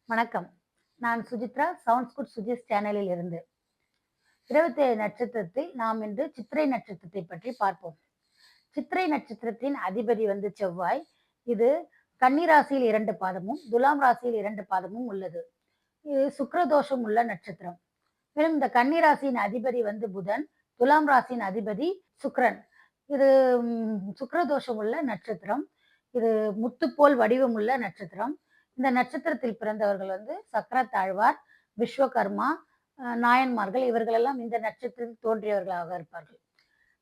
வணக்கம். நான் Suchitra sounds good Suji's சேனலில் இருந்து. 27 நட்சத்திரத்தில் நாம் இன்று சித்திரை நட்சத்திரத்தை பற்றி பார்ப்போம். சித்திரை நட்சத்திரத்தின் அதிபதி வந்து செவ்வாய். இது கன்னி ராசியில் 2 பாதமும், துலாம் ராசியில் 2 பாதமும் உள்ளது. இது சுக்கிரதோஷம் உள்ள நட்சத்திரம். மேலும் இந்த கன்னி ராசியின் அதிபதி வந்து புதன், துலாம் ராசியின் அதிபதி சுக்கிரன். இது சுக்கிரதோஷம் உள்ள நட்சத்திரம். இது முத்து போல் வடிவம் உள்ள நட்சத்திரம். இந்த நட்சத்திரத்தில் பிறந்தவர்கள் வந்து சக்கரத்தாழ்வார், விஸ்வகர்மா, நாயன்மார்கள் இவர்களெல்லாம் இந்த நட்சத்திரத்தில் தோன்றியவர்களாக இருப்பார்கள்.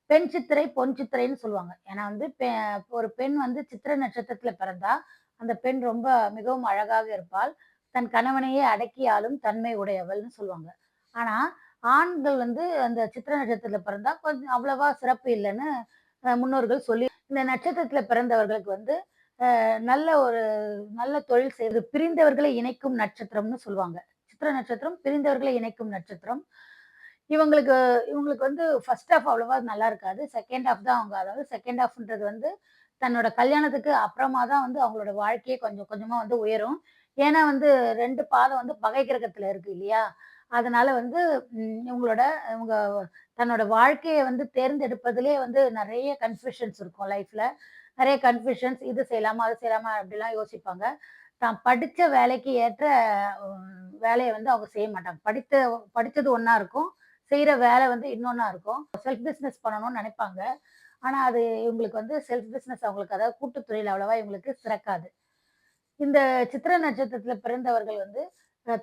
பெண் சித்திரை, பொன் சித்திரைன்னு சொல்லுவாங்க. ஏன்னா வந்து ஒரு பெண் வந்து சித்திரை நட்சத்திரத்துல பிறந்தா, அந்த பெண் ரொம்ப மிகவும் அழகாக இருப்பாள். தன் கணவனையே அடக்கி ஆளும் தன்மை உடையவள்ன்னு சொல்லுவாங்க. ஆனா, ஆண்கள் வந்து அந்த சித்திரை நட்சத்திரத்துல பிறந்தா கொஞ்சம் அவ்வளவா சிறப்பு இல்லன்னு முன்னோர்கள் சொல்லி இந்த நட்சத்திரத்துல பிறந்தவர்களுக்கு வந்து நல்ல ஒரு நல்ல தொழில் செய்வது பிரிந்தவர்களை இணைக்கும் நட்சத்திரம்னு சொல்லுவாங்க. சித்திரை நட்சத்திரம் பிரிந்தவர்களை இணைக்கும் நட்சத்திரம். இவங்களுக்கு இவங்களுக்கு வந்து ஃபர்ஸ்ட் ஹாஃப் அவ்வளவா நல்லா இருக்காது. செகண்ட் ஹாஃப் தான் அவங்க அதாவது செகண்ட் ஹாஃப்ன்றது வந்து தன்னோட கல்யாணத்துக்கு அப்புறமா தான் வந்து அவங்களோட வாழ்க்கையே கொஞ்சம் கொஞ்சமா வந்து உயரும். ஏன்னா வந்து 2 பாதம் வந்து பகை கிரகத்துல இருக்கு இல்லையா? அதனால வந்து இவங்களோட இவங்க தன்னோட வாழ்க்கைய வந்து தேர்ந்தெடுப்பதிலே வந்து நெறைய கன்ஃப்யூஷன்ஸ் இருக்கும் லைஃப்ல. நெறைய கன்ஃப்யூஷன்ஸ் இது செய்யலாமா? அது செய்யலாமா? அப்படிலாம் யோசிப்பாங்க. தான் படிச்ச வேலைக்கு ஏற்ற வேலைய வந்து அவங்க செய்ய மாட்டாங்க. படிச்சது ஒண்ணா இருக்கும். செய்ற வேலை வந்து இன்னொன்னா இருக்கும். செல்ஃப் பிசினஸ் பண்ணணும்னு நெனைப்பாங்க. ஆனா, அது இவங்களுக்கு வந்து செல்ஃப் பிசினஸ் அவங்களுக்கு அதாவது கூட்டுத் தொழில் அவ்வளவா இவங்களுக்கு சிறக்காது. இந்த சித்திர நட்சத்திரத்துல பிறந்தவர்கள் வந்து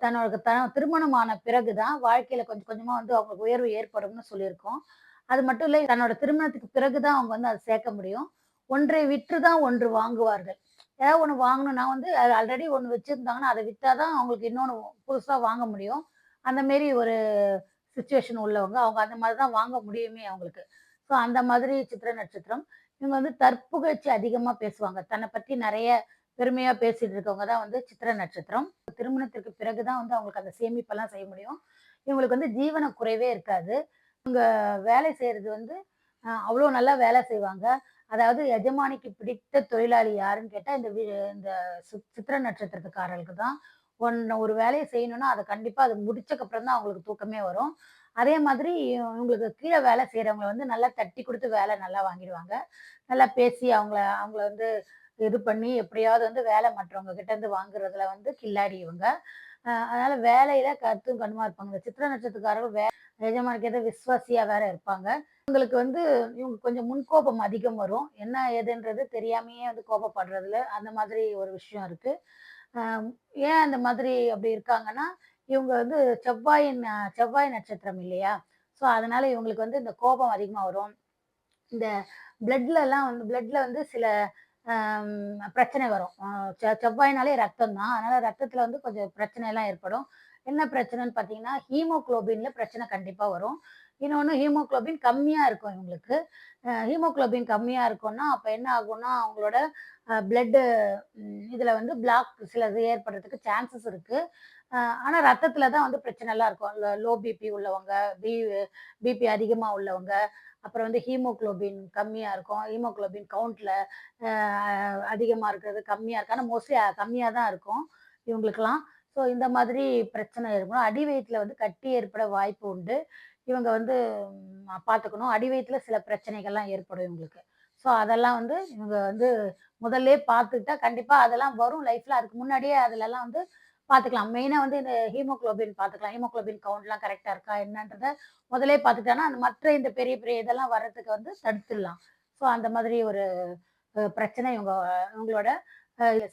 தன்னோட திருமணமான பிறகு தான் வாழ்க்கையில கொஞ்சம் கொஞ்சமா வந்து அவங்களுக்கு உயர்வு ஏற்படும்னு சொல்லியிருக்கோம். அது மட்டும் இல்ல, தன்னோட திருமணத்துக்கு பிறகு தான் அவங்க வந்து அத சேர்க்க முடியும். ஒன்றை விற்று தான் ஒன்று வாங்குவார்கள். ஏதாவது ஒண்ணு வாங்கணும்னா வந்து அது ஆல்ரெடி ஒண்ணு வச்சிருந்தாங்கன்னா, அத வித்தா தான் அவங்களுக்கு இன்னொன்னு புதுசா வாங்க முடியும். அந்த மேரி ஒரு சிச்சுவேஷன் உள்ளவங்க. அவங்க அந்த மாதிரி தான் வாங்க முடியுமே அவங்களுக்கு. ஸோ அந்த மாதிரி சித்திர நட்சத்திரம். இவங்க வந்து தற்புகழ்ச்சி அதிகமா பேசுவாங்க. தன்னை பத்தி நெறைய பெருமையா பேசிட்டு இருக்கவங்க தான் வந்து சித்திர நட்சத்திரம். திருமணத்திற்கு பிறகு தான் வந்து அவங்களுக்கு அந்த சேமிப்பெல்லாம் செய்ய முடியும். இவங்களுக்கு வந்து ஜீவன குறைவே இருக்காது. வேலை செய்றது வந்து அவ்ளோ நல்லா வேலை செய்வாங்க. அதாவது எஜமானிக்கு பிடித்த தொழிலாளி யாருன்னு கேட்டா, இந்த சித்திர நட்சத்திரத்துக்காரர்களுக்கு தான். ஒரு வேலைய செய்யணும்னா, அத கண்டிப்பா அத முடிச்சக்கப்புறம் தான் அவங்களுக்கு தூக்கமே வரும். அதே மாதிரி இவங்களுக்கு கீழ வேலை செய்றவங்கள வந்து நல்லா தட்டி குடுத்து வேலை நல்லா வாங்கிடுவாங்க. நல்லா பேசி அவங்கள அவங்கள வந்து இது பண்ணி எப்படியாவது வந்து வேலை மற்றவங்க கிட்ட இருந்து வாங்குறதுல வந்து கில்லாடி இவங்க. அதனால வேலையில கத்தும் கண்ணுமா இருப்பாங்க. இந்த சித்திர நட்சத்திரக்காரர்கள் எஜமானிக்கு ஏதோ விசுவாசியா வேற இருப்பாங்க. இவங்களுக்கு வந்து இவங்க கொஞ்சம் முன்கோபம் அதிகம் வரும். என்ன ஏதுன்றது தெரியாமயே வந்து கோபப்படுறதுல, அந்த மாதிரி ஒரு விஷயம் இருக்கு. அ ஏன் அந்த மாதிரி அப்படி இருக்காங்கன்னா, இவங்க வந்து செவ்வாய் நட்சத்திரம் இல்லையா? ஸோ அதனால இவங்களுக்கு வந்து இந்த கோபம் அதிகமா வரும். இந்த பிளட்ல வந்து சில பிரச்சனை வரும். செவ்வாய்னாலே ரத்தம் தான். அதனால ரத்தத்தில வந்து கொஞ்சம் பிரச்சனைலாம் ஏற்படும். என்ன பிரச்சனைன்னு பார்த்தீங்கன்னா, ஹீமோகுளோபின்ல பிரச்சனை கண்டிப்பா வரும். இன்னொன்னு ஹீமோகுளோபின் கம்மியா இருக்கும் இவங்களுக்கு. ஹீமோகுளோபின் கம்மியா இருக்கும்னா, அப்ப என்ன ஆகும்னா, அவங்களோட பிளட் இதுல வந்து பிளாக் சிலது ஏற்படுறதுக்கு சான்சஸ் இருக்கு. அ ஆனா ரத்தத்தில தான் வந்து பிரச்சனைலாம் இருக்கும். லோ பிபி உள்ளவங்க, பி பிபி அதிகமா உள்ளவங்க, அப்புறம் வந்து ஹீமோகுளோபின் கம்மியா இருக்கும். ஹீமோகுளோபின் கவுண்ட்ல அ அதிகமா இருக்கிறது, கம்மியா இருக்கு. ஆனா மோஸ்ட்லி கம்மியா தான் இருக்கும் இவங்களுக்கெல்லாம். ஸோ இந்த மாதிரி பிரச்சனை இருக்கும். அடி வயித்துல வந்து கட்டி ஏற்பட வாய்ப்பு உண்டு. இவங்க வந்து பார்த்துக்கணும். அடி வயித்துல சில பிரச்சனைகள்லாம் ஏற்படும் இவங்களுக்கு. ஸோ அதெல்லாம் வந்து இவங்க வந்து முதல்லயே பார்த்துக்கிட்டா கண்டிப்பா அதெல்லாம் வரும் லைஃப்ல. அதுக்கு முன்னாடியே அதுலலாம் வந்து பார்த்துக்கலாம். மெயினா வந்து இந்த ஹீமோகுளோபின் பார்த்துக்கலாம். ஹீமோகுளோபின் கவுண்ட்லாம் கரெக்ட்டா இருக்கா என்னன்றத முதல்லயே பார்த்துக்கிட்டான்னா, அந்த மற்ற இந்த பெரிய பெரிய இதெல்லாம் வர்றதுக்கு வந்து தடுத்துடலாம். ஸோ அந்த மாதிரி ஒரு பிரச்சனை இவங்களோட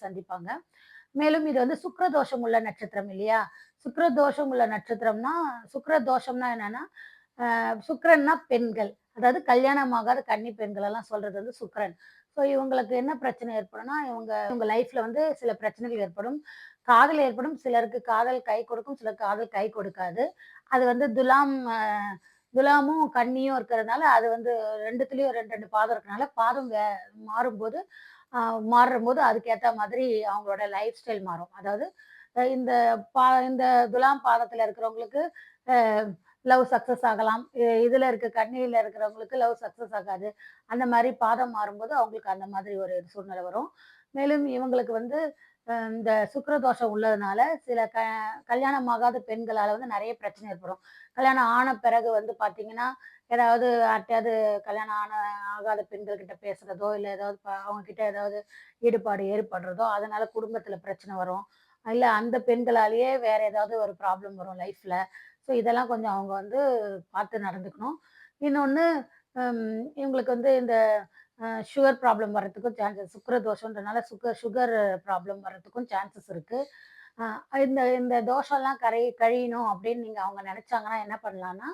சந்திப்பாங்க. மேலும் இது வந்து சுக்கிர தோஷம் உள்ள நட்சத்திரம் இல்லையா? சுக்கிர தோஷம் உள்ள நட்சத்திரம்னா, சுக்கிர தோஷம்னா என்னன்னா, சுக்கிரன்னா பெண்கள். அதாவது கல்யாணம் ஆகாத கன்னி பெண்கள் எல்லாம் சொல்றது வந்து சுக்கிரன். ஸோ இவங்களுக்கு என்ன பிரச்சனை ஏற்படும்னா, இவங்க லைஃப்ல வந்து சில பிரச்சனைகள் ஏற்படும். காதல் ஏற்படும். சிலருக்கு காதல் கை கொடுக்கும், சிலருக்கு காதல் கை கொடுக்காது. அது வந்து துலாமும், கன்னியும் இருக்கிறதுனால, அது வந்து 2த்துலயும் 2, 2 பாதம் இருக்கனால, பாதம் மாறும்போது அ மாறும்போது அதுக்கேத்த மாதிரி அவங்களோட லைஃப் ஸ்டைல் மாறும். அதாவது இந்த துலாம் பாதத்துல இருக்கிறவங்களுக்கு அ லவ் சக்சஸ் ஆகலாம். இதுல கன்னியில இருக்கிறவங்களுக்கு லவ் சக்சஸ் ஆகாது. அந்த மாரி பாதம் மாறும்போது அவங்களுக்கு அந்த மாதிரி ஒரு சூழ்நிலை வரும். மேலும் இவங்களுக்கு வந்து இந்த சுக்கிர தோஷம் உள்ளதுனால சில கல்யாணம் ஆகாத பெண்களால வந்து நெறைய பிரச்சனை ஏற்படும். கல்யாணம் ஆன பிறகு வந்து பார்த்தீங்கன்னா, ஏதாவது யார்ட்டயாவது கல்யாணம் ஆகாத பெண்கள் கிட்ட பேசுறதோ, இல்ல ஏதாவது அவங்க கிட்ட ஏதாவது ஈடுபாடு ஏற்படுறதோ, அதனால குடும்பத்தில பிரச்சனை வரும். இல்ல அந்த பெண்களாலேயே வேற ஏதாவது ஒரு ப்ராப்ளம் வரும் லைஃப்ல. ஸோ இதெல்லாம் கொஞ்சம் அவங்க வந்து பார்த்து நடந்துக்கணும். இன்னொன்னு இவங்களுக்கு வந்து இந்த சுகர் ப்ராப்ளம் வர்றதுக்கும் சான்சஸ் சுக்கிர தோஷம்ன்றனால சுகர் ப்ராப்ளம் வர்றதுக்கும் சான்சஸ் இருக்கு. அ இந்த இந்த தோஷம்லாம் கழியணும் அப்படின்னு நீங்க அவங்க நெனைச்சாங்கன்னா என்ன பண்ணலான்னா,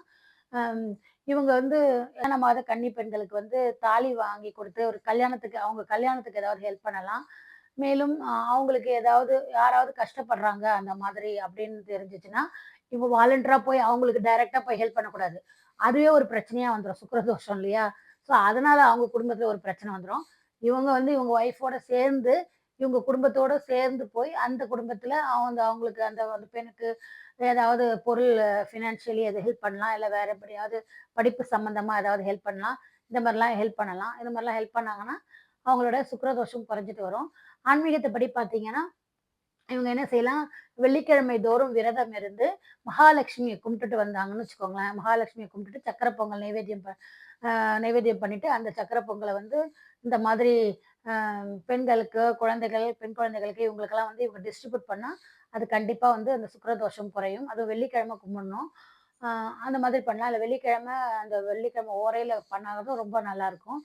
அம் இவங்க வந்து கல்யாணம் ஆகாத கன்னி பெண்களுக்கு வந்து தாலி வாங்கி குடுத்து ஒரு அவங்க கல்யாணத்துக்கு ஏதாவது ஹெல்ப் பண்ணலாம். மேலும் அவங்களுக்கு ஏதாவது யாராவது கஷ்டப்படுறாங்க அந்த மாதிரி அப்படின்னு தெரிஞ்சுச்சுன்னா, இவங்க வாலண்டரா போய் அவங்களுக்கு டைரக்ட்டா போய் ஹெல்ப் பண்ணக்கூடாது. அதுவே ஒரு பிரச்சனையா வந்துரும். சுக்கிரதோஷம் இல்லையா? ஸோ அதனால அவங்க குடும்பத்தில ஒரு பிரச்சனை வந்துரும். இவங்க வந்து இவங்க ஒய்ஃபோட சேர்ந்து, இவங்க குடும்பத்தோட சேர்ந்து போய் அந்த குடும்பத்தில அவங்களுக்கு அந்த அந்த பெண்ணுக்கு ஏதாவது பொருள் ஃபினான்ஷியலி எது ஹெல்ப் பண்ணலாம். இல்ல வேற எப்படியாவது படிப்பு சம்மந்தமா ஏதாவது ஹெல்ப் பண்ணலாம். இந்த மாரிலாம் ஹெல்ப் பண்ணலாம். இந்த மாரிலாம் ஹெல்ப் பண்ணாங்கன்னா, அவங்களோட சுக்கிரதோஷம் குறைஞ்சிட்டு வரும். ஆன்மீகத்த படி பார்த்தீங்கன்னா, இவங்க என்ன செய்யலாம், வெள்ளிக்கிழமை தோறும் விரதம் இருந்து, மகாலட்சுமிய கும்பிட்டுட்டு வந்தாங்கன்னு வச்சுக்கோங்களேன். மகாலட்சுமிய கும்பிட்டுட்டு சர்க்கரை பொங்கல் நைவேத்தியம் பண்ணிட்டு, அந்த சர்க்கரை பொங்கல வந்து இந்த மாதிரி அ பெண்களுக்கு, பெண் குழந்தைகளுக்கு இவங்களுக்கெல்லாம் வந்து இவங்க டிஸ்ட்ரிபியூட் பண்ணா, அது கண்டிப்பா வந்து அந்த சுக்கிரதோஷம் குறையும். அதுவும் வெள்ளிக்கிழமை கும்பிடணும். அ அந்த மாதிரி பண்ணலாம். இல்ல அந்த வெள்ளிக்கிழமை ஓரையில பண்ணாலும் ரொம்ப நல்லாயிருக்கும்.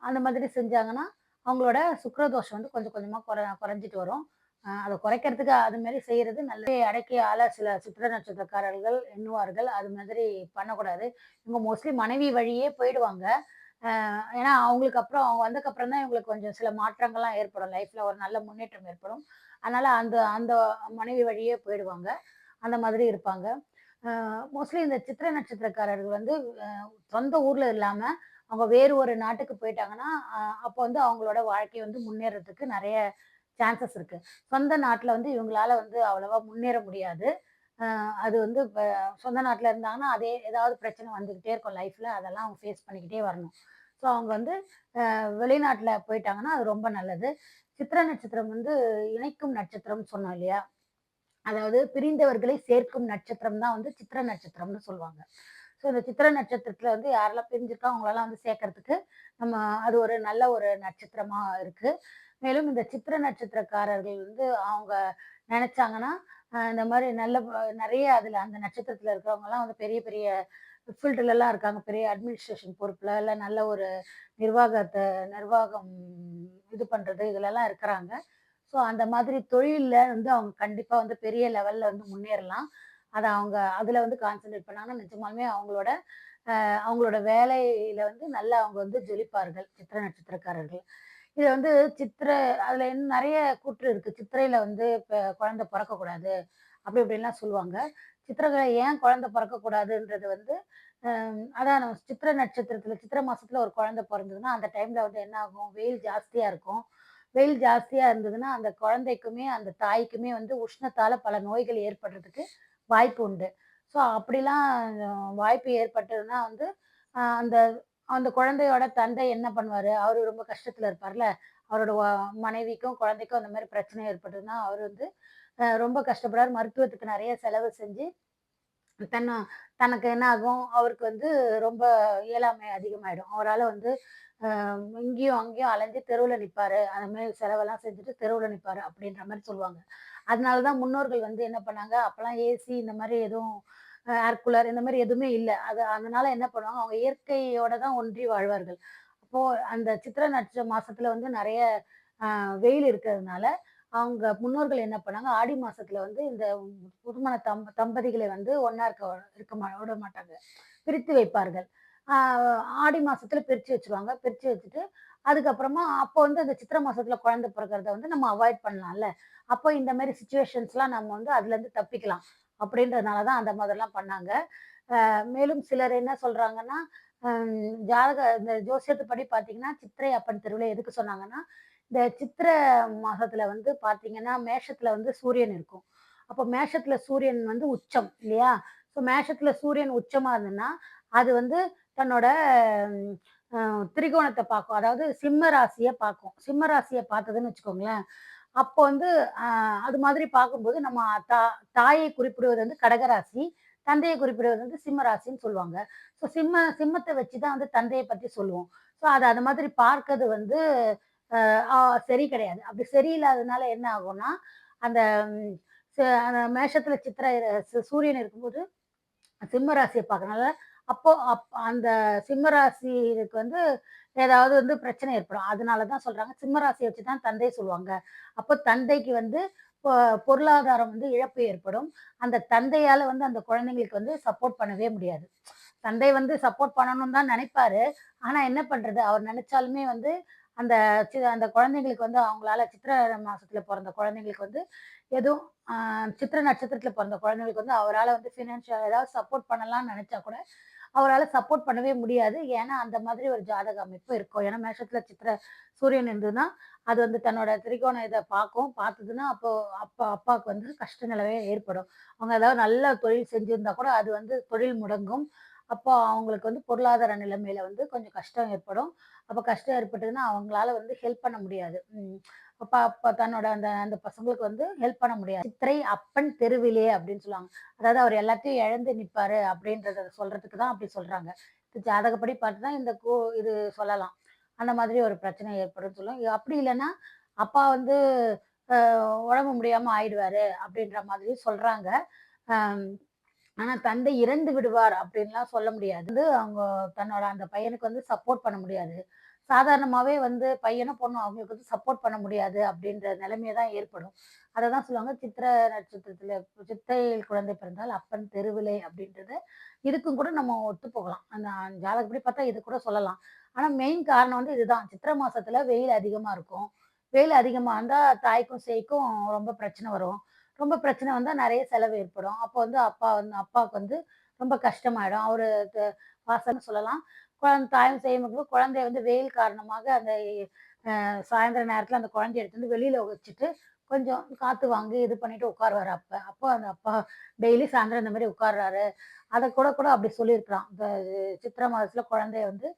அந்த மாதிரி செஞ்சாங்கன்னா, அவங்களோட சுக்கிரதோஷம் வந்து கொஞ்சம் கொஞ்சமா குறைஞ்சிட்டு வரும். அத குறைக்கிறதுக்கு அது மாரி செய்றது நல்லது. அடக்கிய ஆள சில சித்திர நட்சத்திரக்காரர்கள் எண்ணுவார்கள். அது மாதிரி பண்ணக்கூடாது. இவங்க மோஸ்ட்லி மனைவி வழியே போயிடுவாங்க. ஏன்னா, அவங்களுக்கு அப்புறம் அவங்க வந்ததுக்கப்புறம் தான் இவங்களுக்கு கொஞ்சம் சில மாற்றங்கள்லாம் ஏற்படும். லைஃப்ல ஒரு நல்ல முன்னேற்றம் ஏற்படும். அதனால அந்த அந்த மனைவி வழியே போயிடுவாங்க. அந்த மாதிரி இருப்பாங்க. மோஸ்ட்லி இந்த சித்திரை நட்சத்திரக்காரர்கள் வந்து அ சொந்த ஊர்ல இல்லாம, அவங்க வேறு ஒரு நாட்டுக்கு போயிட்டாங்கன்னா, அப்போ வந்து அவங்களோட வாழ்க்கை வந்து முன்னேறதுக்கு நெறைய சான்சஸ் இருக்கு. சொந்த நாட்ல வந்து இவங்களால வந்து அவ்வளவா முன்னேற முடியாது. அது வந்து சொந்த நாட்ல இருந்தாங்கன்னா, அதே ஏதாவது பிரச்சனை வந்துகிட்டே இருக்கும் லைஃப்ல. அதெல்லாம் அவங்க ஃபேஸ் பண்ணிக்கிட்டே வரணும். ஸோ அவங்க வந்து வெளிநாட்ல போயிட்டாங்கன்னா, அது ரொம்ப நல்லது. சித்திரை நட்சத்திரம் வந்து இணைக்கும் நட்சத்திரம்னு சொன்னோம் இல்லையா? அதாவது பிரிந்தவர்களை சேர்க்கும் நட்சத்திரம் தான் வந்து சித்திர நட்சத்திரம்னு சொல்லுவாங்க. ஸோ இந்த சித்திர நட்சத்திரத்துல வந்து யாரெல்லாம் பிரிஞ்சிருக்கோ அவங்களலாம் வந்து சேர்க்கறதுக்கு நம்ம அது ஒரு நல்ல ஒரு நட்சத்திரமா இருக்கு. மேலும் இந்த சித்திர நட்சத்திரக்காரர்கள் வந்து அவங்க நெனைச்சாங்கன்னா, இந்த மாரி நெறைய அதுல அந்த நட்சத்திரத்துல இருக்கிறவங்கலாம் வந்து பெரிய பெரிய ஃபீல்டுலலாம் இருக்காங்க. பெரிய அட்மினிஸ்ட்ரேஷன் பொறுப்புல, இல்ல நல்ல ஒரு நிர்வாகம் இது பண்றது இதுலலாம் இருக்கிறாங்க. ஸோ அந்த மாதிரி தொழில்ல வந்து அவங்க கண்டிப்பா வந்து பெரிய லெவல்ல வந்து முன்னேறலாம். அவங்க அதுல வந்து கான்சன்ட்ரேட் பண்ணாங்கன்னா, நிஜமாலுமே அவங்களோட வேலையில வந்து நல்லா அவங்க வந்து ஜொலிப்பார்கள், சித்திர நட்சத்திரக்காரர்கள். இது வந்து சித்திர அதுல இன்னும் நெறைய கூற்று இருக்கு. சித்திரையில வந்து குழந்தை பொறக்கக்கூடாது. அப்படி இப்படின்லாம் சொல்லுவாங்க. சித்திரையில ஏன் குழந்தை பொறக்கக்கூடாதுன்றது வந்து, அதான் நம்ம சித்திரை நட்சத்திரத்தில சித்திரை மாசத்துல ஒரு குழந்தை பொறந்ததுன்னா, அந்த டைம்ல வந்து என்ன ஆகும்? வெயில் ஜாஸ்தியா இருக்கும். வெயில் ஜாஸ்தியா இருந்ததுன்னா, அந்த குழந்தைக்குமே, அந்த தாய்க்குமே வந்து உஷ்ணத்தால பல நோய்கள் ஏற்படுறதுக்கு வாய்ப்பு உண்டு. ஸோ அப்படிலாம் வாய்ப்பு ஏற்பட்டதுன்னா வந்து, அந்த அந்த குழந்தையோட தந்தை என்ன பண்ணுவாரு? அவரு ரொம்ப கஷ்டத்துல இருப்பார்ல. அவரோட மனைவிக்கும், குழந்தைக்கும் அந்த மாரி பிரச்சனை ஏற்பட்டதுன்னா, அவரு வந்து ரொம்ப கஷ்டப்படுறாரு. மருத்துவத்துக்கு நெறைய செலவு செஞ்சு, தன்ன தனக்கு என்ன ஆகும்? அவருக்கு வந்து ரொம்ப இயலாமை அதிகமாயிடும். அவரால வந்து இங்கேயும், அங்கேயும் அலைஞ்சு தெருவுல நிப்பாரு. அந்த மாரி செலவெல்லாம் செஞ்சுட்டு தெருவுல நிப்பாரு அப்படின்ற மாரி சொல்லுவாங்க. அதனால தான் முன்னோர்கள் வந்து என்ன பண்ணாங்க, அப்பலாம் ஏசி இந்த மாரி எதுவும் ஏர் கூலர் இந்த மாரி எதுவுமே இல்ல. அதனால என்ன பண்ணுவாங்க, அவங்க இயற்கையோட தான் ஒன்றி வாழ்வார்கள். அப்போ அந்த சித்திரை மாசத்துல வந்து நெறைய வெயில் இருக்கிறதுனால, அவங்க முன்னோர்கள் என்ன பண்ணாங்க, ஆடி மாசத்துல வந்து இந்த புதுமண தம்பதிகளை வந்து ஒண்ணா விட மாட்டாங்க. பிரித்து வைப்பார்கள். ஆ ஆடி மாசத்துல பிரிச்சு வச்சுருவாங்க. பிரிச்சு வச்சுட்டு, அதுக்கப்புறமா அப்போ வந்து அந்த சித்திரை மாசத்துல குழந்தை பொறக்கிறத வந்து நம்ம அவாய்ட் பண்ணலாம்ல. அப்போ இந்த மாரி சிச்சுவேஷன்ஸ்லாம் நம்ம வந்து அதுலேருந்து தப்பிக்கலாம். அப்படின்றதுனால தான் அந்த மாதிரிலாம் பண்ணாங்க. மேலும் சிலர் என்ன சொல்றாங்கன்னா, இந்த ஜோசியத்துப்படி பார்த்தீங்கன்னா, சித்திரை அப்பன் திருவிழா எதுக்கு சொன்னாங்கன்னா, இந்த சித்திரை மாசத்துல வந்து பார்த்தீங்கன்னா, மேஷத்துல வந்து சூரியன் இருக்கும். அப்போ மேஷத்துல சூரியன் வந்து உச்சம் இல்லையா? ஸோ மேஷத்துல சூரியன் உச்சமா இருந்ததுன்னா, அது வந்து தன்னோட ம் அ திரிகோணத்த பார்க்கும். அதாவது சிம்ம ராசிய பார்க்கும். சிம்ம ராசிய பார்த்ததுன்னு வச்சுக்கோங்களேன், அப்போ வந்து அது மாதிரி பார்க்கும்போது நம்ம தா தாயை குறிப்பிடுவது வந்து கடகராசி, தந்தையை குறிப்பிடுவது வந்து சிம்ம ராசின்னு சொல்லுவாங்க. ஸோ சிம்மத்த வச்சு தான் வந்து தந்தைய பத்தி சொல்லுவோம். ஸோ அது மாதிரி பார்க்கறது வந்து அ ஆ சரி கிடையாது. அப்படி சரியில்லாததுனால என்ன ஆகும்னா, அந்த ம் அந்த மேஷத்துல சித்திரை சூரியன் இருக்கும்போது சிம்ம ராசிய பார்க்கறனால, அப்போ அந்த சிம்ம ராசிக்கு வந்து ஏதாவது வந்து பிரச்சனை ஏற்படும். அதனால தான் சொல்றாங்க, சிம்ம ராசிய வச்சு தான் தந்தை சொல்லுவாங்க. அப்போ தந்தைக்கு வந்து பொ பொருளாதாரம் வந்து இழப்பு ஏற்படும். அந்த தந்தையால வந்து அந்த குழந்தைங்களுக்கு வந்து சப்போர்ட் பண்ணவே முடியாது. தந்தை வந்து சப்போர்ட் பண்ணணும்னு தான் நெனைப்பாரு. ஆனா என்ன பண்றது? அவர் நெனச்சாலுமே வந்து அந்த அந்த குழந்தைங்களுக்கு வந்து அவங்களால சித்திரை மாசத்துல பொறந்த குழந்தைங்களுக்கு வந்து எதுவும் அ சித்திரை நட்சத்திரத்துல பொறந்த குழந்தைங்களுக்கு வந்து அவரால வந்து ஃபினான்ஷியல் ஏதாவது சப்போர்ட் பண்ணலாம்னு நெனச்சா கூட, அவரால சப்போர்ட் பண்ணவே முடியாது. ஏன்னா, அந்த மாதிரி ஒரு ஜாதக அமைப்பு இருக்கும். ஏன்னா, மேஷத்துல சூரியன் இருந்ததுன்னா, அது வந்து தன்னோட திரிகோண இத பார்க்கும். பார்த்ததுன்னா, அப்போ அப்பாவுக்கு வந்து கஷ்ட நிலைமை ஏற்படும். அவங்க ஏதாவது நல்ல தொழில் செஞ்சிருந்தா கூட, அது வந்து தொழில் முடங்கும். அப்போ அவங்களுக்கு வந்து பொருளாதார நிலைமையில வந்து கொஞ்சம் கஷ்டம் ஏற்படும். அப்ப கஷ்டம் ஏற்பட்டதுன்னா, அவங்களால வந்து ஹெல்ப் பண்ண முடியாது. அப்ப அப்ப தன்னோட அந்த அந்த பசங்களுக்கு வந்து ஹெல்ப் பண்ண முடியாது. "சித்திரை அப்பன் தெருவிலே" அப்படின்னு சொல்லுவாங்க. அதாவது அவர் எல்லாத்தையும் இழந்து நிப்பாரு அப்படின்றத சொல்றதுக்கு தான் அப்படி சொல்றாங்க. இது ஜாதகப்படி பார்த்தா இந்த இது சொல்லலாம். அந்த மாதிரி ஒரு பிரச்சனை ஏற்படும்னு சொல்லுவாங்க. அப்படி இல்லன்னா, அப்பா வந்து அ உடம்பு முடியாம ஆயிடுவாரு அப்படின்ற மாதிரி சொல்றாங்க. அம் ஆனா தந்தை இறந்து விடுவார் அப்படின்லாம் சொல்ல முடியாது. வந்து அவங்க தன்னோட அந்த பையனுக்கு வந்து சப்போர்ட் பண்ண முடியாது. சாதாரணமாவே வந்து பையனோ, பொண்ணோ அவங்களுக்கு வந்து சப்போர்ட் பண்ண முடியாது அப்படின்ற நிலைமை தான் ஏற்படும். அததான் சொல்லுவாங்க சித்திரை நட்சத்திரத்தில சித்திரையில் குழந்தை பிறந்தால் அப்பன் தெருவிலே அப்படின்றத இதுக்கும் கூட நம்ம ஒத்து போகலாம். அந்த ஜாதகப்படி பார்த்தா இது கூட சொல்லலாம். ஆனா மெயின் காரணம் வந்து இதுதான். சித்திரை மாசத்துல வெயில் அதிகமா இருக்கும். வெயில் அதிகமா இருந்தா தாய்க்கும், சேய்க்கும் ரொம்ப பிரச்சனை வரும். ரொம்ப பிரச்சனை வந்தா நெறைய செலவு ஏற்படும். அப்போ வந்து அப்பாவுக்கு வந்து ரொம்ப கஷ்டமாயிடும். அவரு வாசம்ன்னு சொல்லலாம். தாயும் சேயும் குழந்தைய வந்து வெயில் காரணமாக அந்த சாயந்தர நேரத்தில அந்த குழந்தைய எடுத்துட்டு வந்து வெளியில வச்சுட்டு, கொஞ்சம் காத்து வாங்கி இது பண்ணிட்டு உட்காருவாரு அப்ப. அப்போ அந்த அப்பா டெய்லி சாயந்தரம் இந்த மாரி உட்கார்றாரு. அத கூட கூட அப்படி சொல்லியிருக்கலாம். இந்த சித்திரை மாதத்தில குழந்தைய வந்து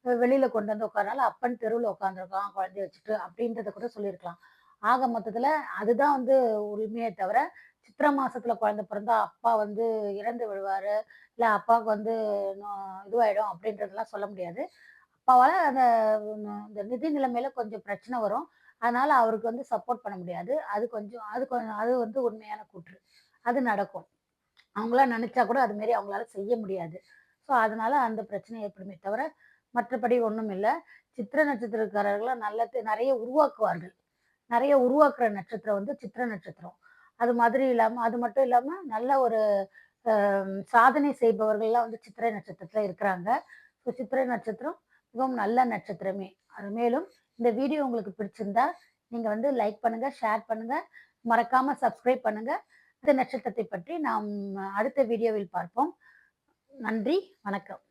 வெளியில கொண்டு வந்து உட்கார்றனால அப்பன் தெருவுல உட்காந்துருக்கான் குழந்தைய வச்சுட்டு அப்படின்றத கூட சொல்லியிருக்கலாம். ஆக மொத்தத்தில அதுதான் வந்து உண்மையே தவிர, சித்திரை மாசத்தில குழந்தை பிறந்தா அப்பா வந்து இறந்து விழுவாரு. இல்ல அப்பாவுக்கு வந்து நொ இதுவாயிடும் அப்படின்றதெல்லாம் சொல்ல முடியாது. அப்பாவால இந்த நிதி நிலைமையில கொஞ்சம் பிரச்சனை வரும். அதனால அவருக்கு வந்து சப்போர்ட் பண்ண முடியாது. அது கொஞ்சம் அது வந்து உண்மையான கூற்று. அது நடக்கும். அவங்களா நெனச்சா கூட அது மாரி அவங்களால செய்ய முடியாது. ஸோ, அதனால அந்த பிரச்சனை ஏற்படுமே தவிர, மற்றபடி ஒண்ணும் இல்ல. சித்திரை நட்சத்திரக்காரர்கள்லாம் நெறைய உருவாக்குவார்கள். நெறைய உருவாக்குற நட்சத்திரம் வந்து சித்திரை நட்சத்திரம். அது மாதிரி இல்லாம அது மட்டும் இல்லாம நல்ல ஒரு சாதனை செய்பவர்கள்லாம் வந்து சித்திரை நட்சத்திரத்தில இருக்கிறாங்க. ஸோ சித்திரை நட்சத்திரம் மிகவும் நல்ல நட்சத்திரமே. அது மேலும் இந்த வீடியோ உங்களுக்கு பிடிச்சிருந்தா, நீங்க வந்து லைக் பண்ணுங்க, ஷேர் பண்ணுங்க. மறக்காம சப்ஸ்கிரைப் பண்ணுங்க. இந்த நட்சத்திரத்தை பற்றி நாம் அடுத்த வீடியோவில் பார்ப்போம். நன்றி, வணக்கம்.